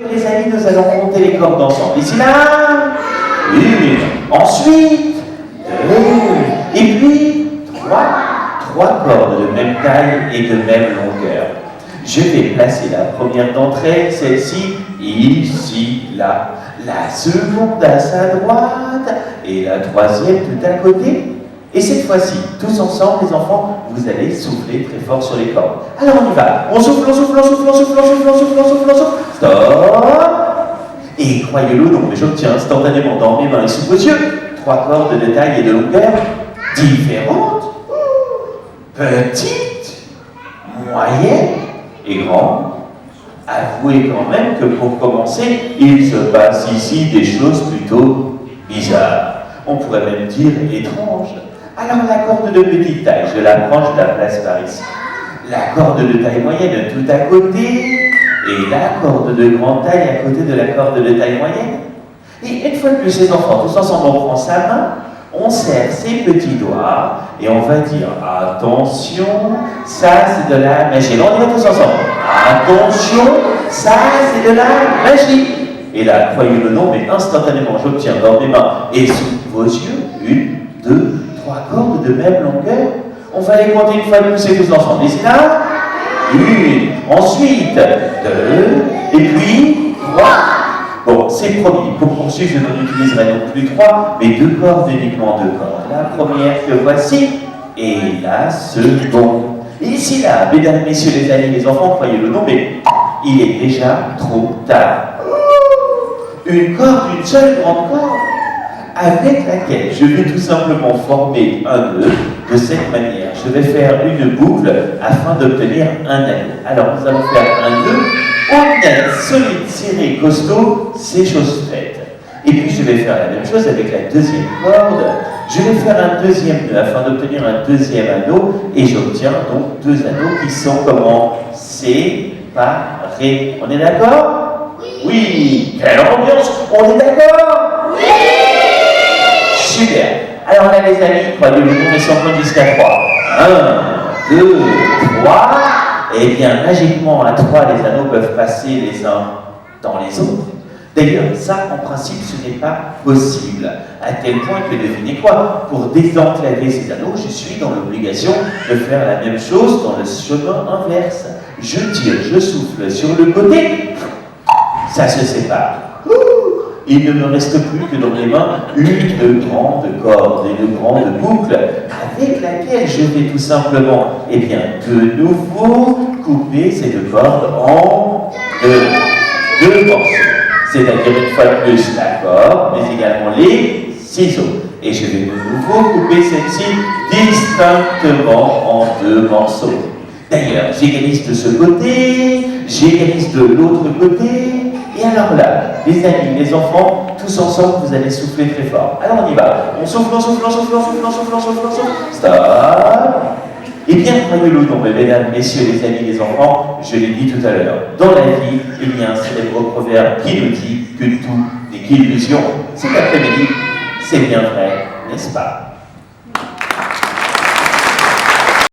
Les amis, nous allons compter les cordes ensemble. Ici, là, une, ensuite, deux, et puis trois cordes de même taille et de même longueur. Je vais placer la première d'entre elles, celle-ci, ici, là. La seconde à sa droite et la troisième tout à côté. Et cette fois-ci, tous ensemble, les enfants, vous allez souffler très fort sur les cordes. Alors on y va. On souffle, on souffle, on souffle, on souffle, on souffle, on souffle, on souffle, on souffle. Stop. Et croyez-le ou non, mais j'obtiens instantanément dans mes mains et sous vos yeux 3 cordes de taille et de longueur différentes, petites, moyennes et grandes. Avouez quand même que pour commencer, il se passe ici des choses plutôt bizarres. On pourrait même dire étranges. Alors la corde de petite taille, je la prends, je la place par ici. La corde de taille moyenne tout à côté, et la corde de grande taille à côté de la corde de taille moyenne. Et une fois de plus, les enfants, tous ensemble, on prend sa main, on serre ses petits doigts, et on va dire attention, ça c'est de la magie. Alors on y va tous ensemble. Attention, ça c'est de la magie. Et là, croyez-le ou non, mais instantanément, j'obtiens dans mes mains et sous vos yeux 1, 2, 3 cordes de même longueur. On va les compter une fois de plus et tous ensemble. Ici là, 1, ensuite 2, et puis 3. Bon, c'est promis. Pour poursuivre, je n'en utiliserai non plus 3, mais 2 cordes, uniquement 2 cordes. La première que voici, et la seconde. Et ici là, mesdames, messieurs, les amis, les enfants, croyez-le ou non, mais il est déjà trop tard. Une corde, une seule grande corde, avec laquelle je vais tout simplement former un nœud de cette manière. Je vais faire une boucle afin d'obtenir un anneau. Alors nous allons faire un nœud honnête, solide, serré, costaud, c'est chose faite. Et puis je vais faire la même chose avec la deuxième corde. Je vais faire un deuxième nœud afin d'obtenir un deuxième anneau et j'obtiens donc 2 anneaux qui sont comment? Séparés. On est d'accord? Oui. Quelle ambiance? On est d'accord? Oui. Super. Alors là les amis, croyez-le ou non, on compte jusqu'à 3. 1, 2, 3. Et bien magiquement à 3, les anneaux peuvent passer les uns dans les autres. D'ailleurs, ça, en principe, ce n'est pas possible. À tel point que, devinez quoi, pour désenclaver ces anneaux, je suis dans l'obligation de faire la même chose dans le chemin inverse. Je tire, je souffle sur le côté, ça se sépare. Il ne me reste plus que dans mes mains une grande corde, une grande boucle, avec laquelle je vais tout simplement, eh bien, de nouveau couper ces 2 cordes en 2 morceaux. C'est-à-dire une fois de plus la corde, mais également les ciseaux. Et je vais de nouveau couper celle-ci distinctement en 2 morceaux. D'ailleurs, j'égalise de ce côté, j'égalise de l'autre côté. Et alors là, les amis, les enfants, tous ensemble, vous allez souffler très fort. Alors on y va. On souffle, on souffle, on souffle, on souffle, on souffle, on souffle, on souffle. Stop. Eh bien, croyez-le ou non, mesdames, messieurs, les amis, les enfants, je l'ai dit tout à l'heure, dans la vie, il y a un célèbre proverbe qui nous dit que tout n'est qu'illusion. Cet après-midi, c'est bien vrai, n'est-ce pas?